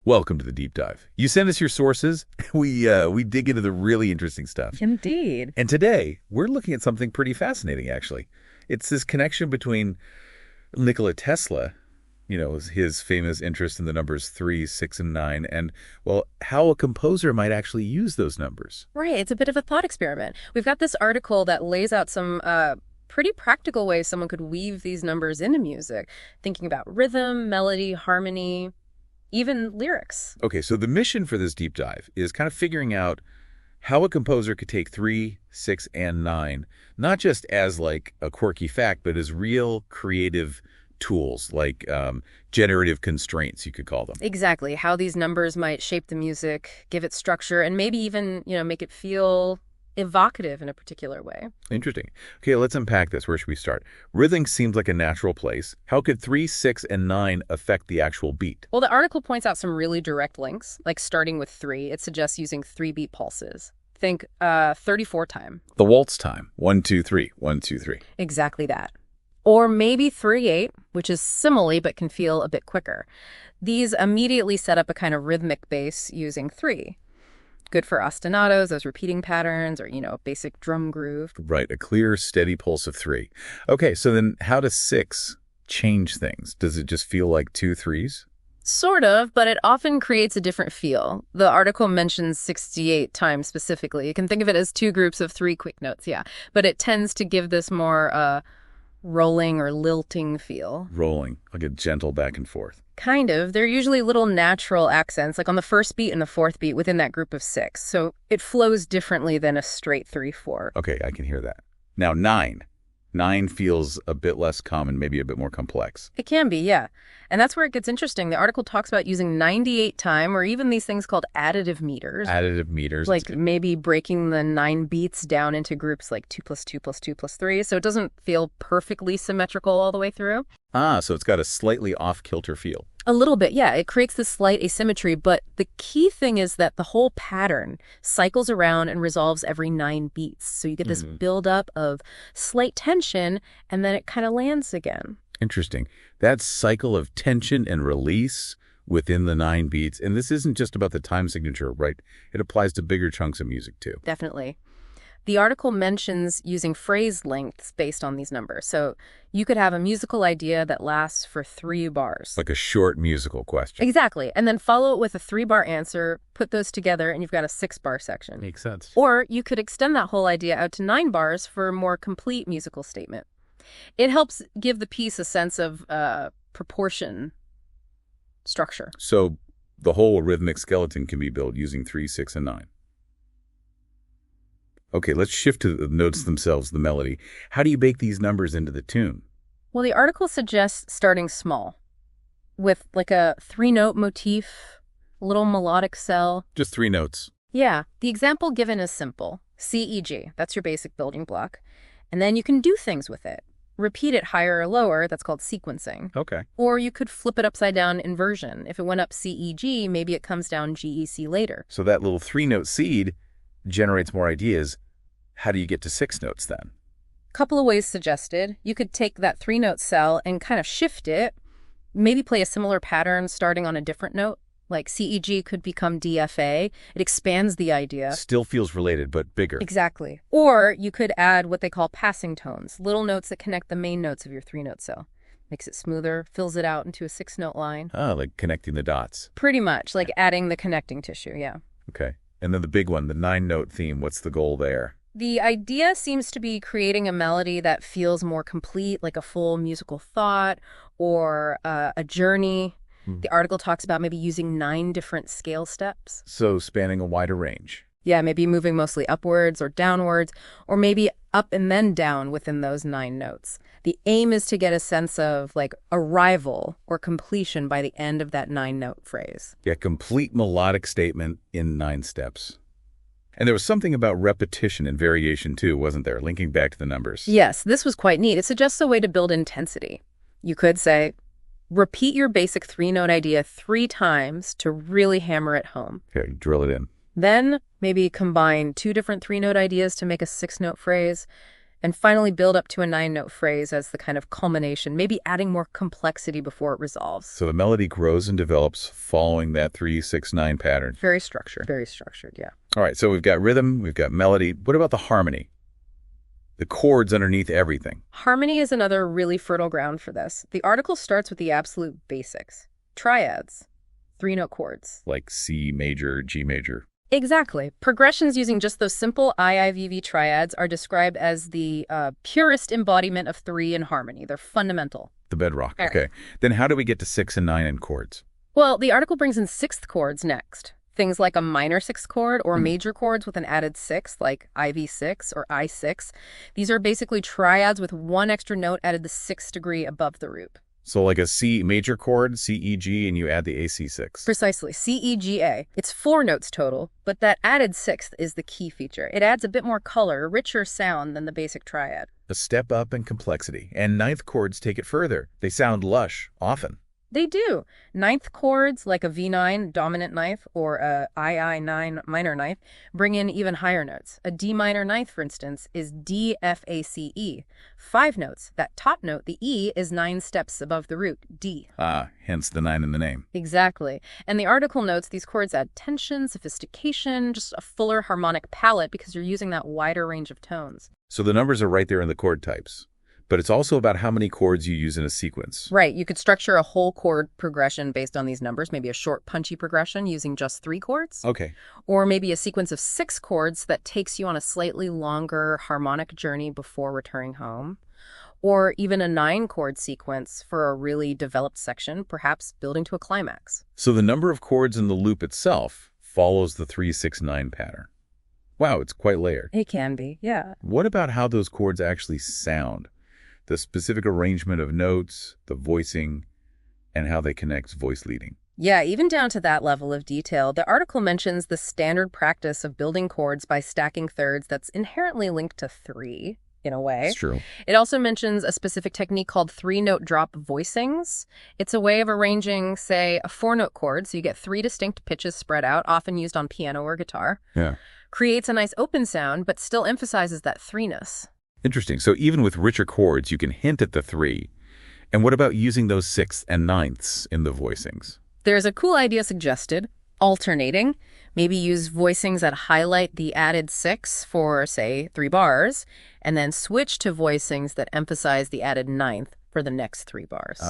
Welcome to the deep dive. You send us your sources, we dig into the really interesting stuff. Indeed. And today, we're looking at something pretty fascinating, actually. It's this connection between Nikola Tesla, his famous interest in the numbers 3, 6, and 9, and, well, how a composer might actually use those numbers. Right. It's a bit of a thought experiment. We've got this article that lays out some pretty practical ways someone could weave these numbers into music, thinking about rhythm, melody, harmony, even lyrics. Okay, so the mission for this deep dive is kind of figuring out how a composer could take 3, 6, and 9, not just as like a quirky fact, but as real creative tools, like generative constraints, you could call them. Exactly. How these numbers might shape the music, give it structure, and maybe even, make it feel evocative in a particular way. Interesting. Okay, let's unpack this. Where should we start? Rhythm seems like a natural place. How could 3, 6, and 9 affect the actual beat? Well, the article points out some really direct links, like starting with 3. It suggests using 3-beat pulses. Think 34 time. The waltz time. 1, 2, 3. 1, 2, 3. Exactly that. Or maybe 3-8, which is simile but can feel a bit quicker. These immediately set up a kind of rhythmic base using 3. Good for ostinatos, those repeating patterns, or, a basic drum groove. Right, a clear, steady pulse of 3. Okay, so then how does 6 change things? Does it just feel like 2 3s? Sort of, but it often creates a different feel. The article mentions 68 times specifically. You can think of it as 2 groups of 3 quick notes, yeah. But it tends to give this more rolling or lilting feel. Rolling, like a gentle back and forth. Kind of. They're usually little natural accents, like on the first beat and the fourth beat within that group of 6. So it flows differently than a straight 3-4. Okay, I can hear that. Now 9. 9 feels a bit less common, maybe a bit more complex. It can be, yeah. And that's where it gets interesting. The article talks about using 98 time, or even these things called additive meters. Additive meters. Like maybe breaking the 9 beats down into groups like 2 plus 2 plus 2 plus 3, so it doesn't feel perfectly symmetrical all the way through. So it's got a slightly off-kilter feel. A little bit, yeah. It creates this slight asymmetry, but the key thing is that the whole pattern cycles around and resolves every 9 beats. So you get this buildup of slight tension, and then it kind of lands again. Interesting. That cycle of tension and release within the 9 beats, and this isn't just about the time signature, right? It applies to bigger chunks of music, too. Definitely. The article mentions using phrase lengths based on these numbers. So you could have a musical idea that lasts for 3 bars. Like a short musical question. Exactly. And then follow it with a 3-bar answer, put those together, and you've got a 6-bar section. Makes sense. Or you could extend that whole idea out to 9 bars for a more complete musical statement. It helps give the piece a sense of proportion, structure. So the whole rhythmic skeleton can be built using 3, 6, and 9. Okay, let's shift to the notes themselves, the melody. How do you bake these numbers into the tune? Well, the article suggests starting small with like a 3-note motif, a little melodic cell. Just 3 notes. Yeah, the example given is simple. C, E, G, that's your basic building block. And then you can do things with it. Repeat it higher or lower, that's called sequencing. Okay. Or you could flip it upside down inversion. If it went up C, E, G, maybe it comes down G, E, C later. So that little 3-note seed generates more ideas. How do you get to 6 notes then? Couple of ways suggested. You could take that 3-note cell and kind of shift it, maybe play a similar pattern starting on a different note, like CEG could become DFA. It expands the idea. Still feels related, but bigger. Exactly. Or you could add what they call passing tones, little notes that connect the main notes of your 3-note cell. Makes it smoother, fills it out into a 6-note line. Ah, like connecting the dots. Pretty much, like adding the connecting tissue, yeah. Okay. And then the big one, the 9-note theme, what's the goal there? The idea seems to be creating a melody that feels more complete, like a full musical thought or a journey. The article talks about maybe using 9 different scale steps. So spanning a wider range. Yeah, maybe moving mostly upwards or downwards, or maybe up and then down within those 9 notes. The aim is to get a sense of like arrival or completion by the end of that 9-note phrase. Yeah, complete melodic statement in 9 steps. And there was something about repetition and variation too, wasn't there? Linking back to the numbers. Yes, this was quite neat. It suggests a way to build intensity. You could say, repeat your basic 3-note idea 3 times to really hammer it home. Okay, drill it in. Then maybe combine 2 different 3-note ideas to make a 6-note phrase. and finally build up to a 9-note phrase as the kind of culmination, maybe adding more complexity before it resolves. So the melody grows and develops following that 3-6-9 pattern. Very structured. Very structured, yeah. All right, so we've got rhythm, we've got melody. What about the harmony? The chords underneath everything. Harmony is another really fertile ground for this. The article starts with the absolute basics. Triads, 3-note chords. Like C major, G major. Exactly. Progressions using just those simple IIVV triads are described as the purest embodiment of 3 in harmony. They're fundamental. The bedrock. All Okay. right. Then how do we get to 6 and 9 in chords? Well, the article brings in 6th chords next. Things like a minor 6th chord or major chords with an added 6th, like IV6 or I6. These are basically triads with one extra note added the 6th degree above the root. So like a C major chord, C, E, G, and you add the AC6. Precisely. C-E-G-A. It's 4 notes total, but that added 6th is the key feature. It adds a bit more color, richer sound than the basic triad. A step up in complexity. And ninth chords take it further. They sound lush, often. They do. 9th chords, like a V9 dominant ninth or a II9 minor ninth, bring in even higher notes. A D minor ninth, for instance, is D, F, A, C, E. 5 notes. That top note, the E, is 9 steps above the root, D. Hence the 9 in the name. Exactly. And the article notes these chords add tension, sophistication, just a fuller harmonic palette because you're using that wider range of tones. So the numbers are right there in the chord types. But it's also about how many chords you use in a sequence. Right. You could structure a whole chord progression based on these numbers, maybe a short, punchy progression using just 3 chords. Okay. Or maybe a sequence of 6 chords that takes you on a slightly longer harmonic journey before returning home. Or even a 9-chord sequence for a really developed section, perhaps building to a climax. So the number of chords in the loop itself follows the 3-6-9 pattern. Wow, it's quite layered. It can be, yeah. What about how those chords actually sound? The specific arrangement of notes, the voicing, and how they connect voice leading. Yeah, even down to that level of detail, the article mentions the standard practice of building chords by stacking thirds that's inherently linked to 3, in a way. It's true. It also mentions a specific technique called 3-note drop voicings. It's a way of arranging, say, a 4-note chord, so you get 3 distinct pitches spread out, often used on piano or guitar. Yeah. Creates a nice open sound, but still emphasizes that 3-ness. Interesting. So even with richer chords, you can hint at the 3. And what about using those 6ths and 9ths in the voicings? There's a cool idea suggested, alternating. Maybe use voicings that highlight the added 6 for, say, 3 bars, and then switch to voicings that emphasize the added 9th for the next 3 bars.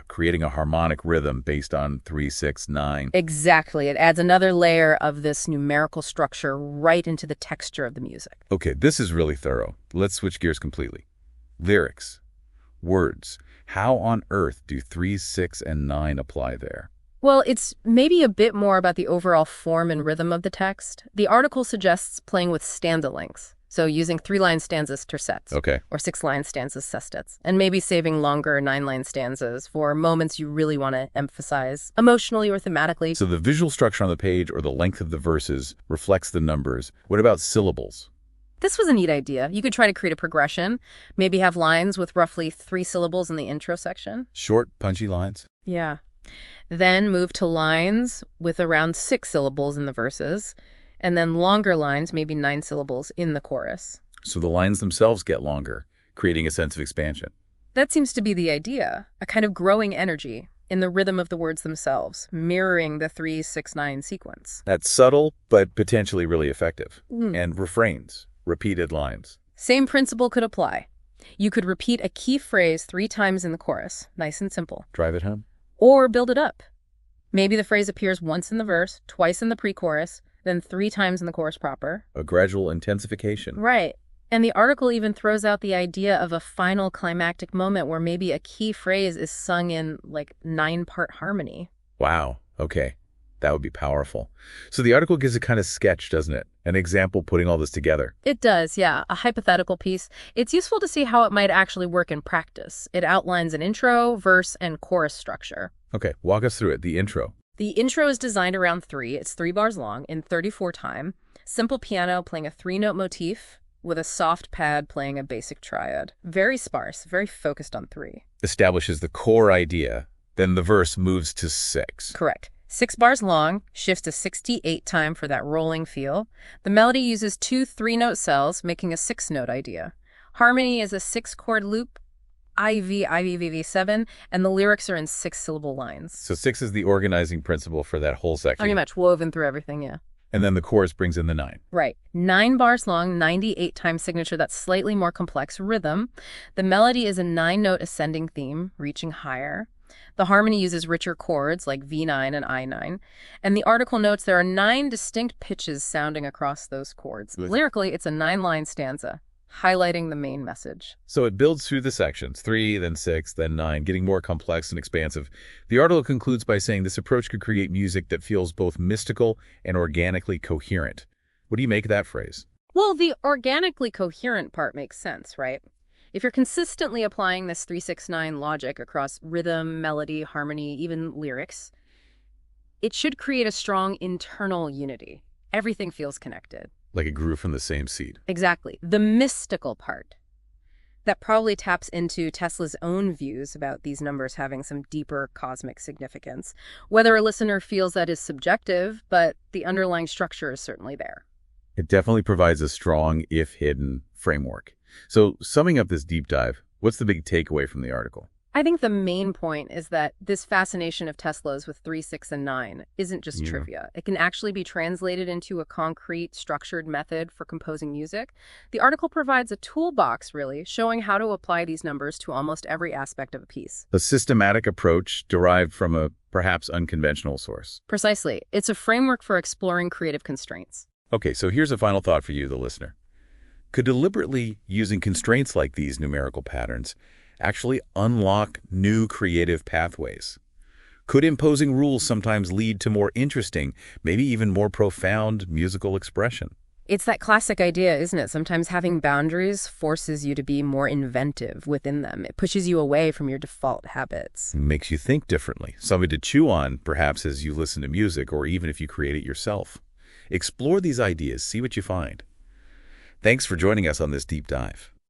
Creating a harmonic rhythm based on 3-6-9. Exactly. It adds another layer of this numerical structure right into the texture of the music. Okay, this is really thorough. Let's switch gears completely. Lyrics, words. How on earth do 3, 6, and 9 apply there? Well, it's maybe a bit more about the overall form and rhythm of the text. The article suggests playing with stanza lengths. So using 3-line stanzas tercets, Okay. or 6-line stanzas sestets, and maybe saving longer 9-line stanzas for moments you really want to emphasize emotionally or thematically. So the visual structure on the page or the length of the verses reflects the numbers. What about syllables? This was a neat idea. You could try to create a progression, maybe have lines with roughly 3 syllables in the intro section. Short, punchy lines? Yeah. Then move to lines with around 6 syllables in the verses, and then longer lines, maybe 9 syllables, in the chorus. So the lines themselves get longer, creating a sense of expansion. That seems to be the idea, a kind of growing energy in the rhythm of the words themselves, mirroring the 3-6-9 sequence. That's subtle, but potentially really effective. Mm. And refrains, repeated lines. Same principle could apply. You could repeat a key phrase 3 times in the chorus, nice and simple. Drive it home? Or build it up. Maybe the phrase appears once in the verse, twice in the pre-chorus, then 3 times in the chorus proper. A gradual intensification. Right. And the article even throws out the idea of a final climactic moment where maybe a key phrase is sung in, like, 9-part harmony. Wow. Okay. That would be powerful. So the article gives a kind of sketch, doesn't it? An example putting all this together. It does, yeah. A hypothetical piece. It's useful to see how it might actually work in practice. It outlines an intro, verse, and chorus structure. Okay. Walk us through it. The intro. The intro is designed around 3. It's 3 bars long in 34 time. Simple piano playing a 3-note motif with a soft pad playing a basic triad. Very sparse, very focused on 3. Establishes the core idea. Then the verse moves to 6. Correct. 6 bars long, shifts to 68 time for that rolling feel. The melody uses 2 3-note cells, making a 6-note idea. Harmony is a 6-chord loop, IV, 7, and the lyrics are in 6-syllable lines. So 6 is the organizing principle for that whole section. Pretty much woven through everything, yeah. And then the chorus brings in the 9. Right. 9 bars long, 98-time signature, that's slightly more complex rhythm. The melody is a 9-note ascending theme, reaching higher. The harmony uses richer chords like V9 and I9. And the article notes there are 9 distinct pitches sounding across those chords. Lyrically, it's a 9-line stanza, highlighting the main message. So it builds through the sections, 3, then 6, then 9, getting more complex and expansive. The article concludes by saying this approach could create music that feels both mystical and organically coherent. What do you make of that phrase? Well, the organically coherent part makes sense, right? If you're consistently applying this 3-6-9 logic across rhythm, melody, harmony, even lyrics, it should create a strong internal unity. Everything feels connected. Like it grew from the same seed. Exactly. The mystical part. That probably taps into Tesla's own views about these numbers having some deeper cosmic significance. Whether a listener feels that is subjective, but the underlying structure is certainly there. It definitely provides a strong, if hidden, framework. So summing up this deep dive, what's the big takeaway from the article? I think the main point is that this fascination of Tesla's with 3, 6, and 9 isn't just trivia. It can actually be translated into a concrete, structured method for composing music. The article provides a toolbox, really, showing how to apply these numbers to almost every aspect of a piece. A systematic approach derived from a perhaps unconventional source. Precisely. It's a framework for exploring creative constraints. Okay, so here's a final thought for you, the listener. Could deliberately using constraints like these numerical patterns actually unlock new creative pathways? Could imposing rules sometimes lead to more interesting, maybe even more profound musical expression? It's that classic idea, isn't it? Sometimes having boundaries forces you to be more inventive within them. It pushes you away from your default habits. Makes you think differently, something to chew on, perhaps as you listen to music or even if you create it yourself. Explore these ideas, see what you find. Thanks for joining us on this deep dive.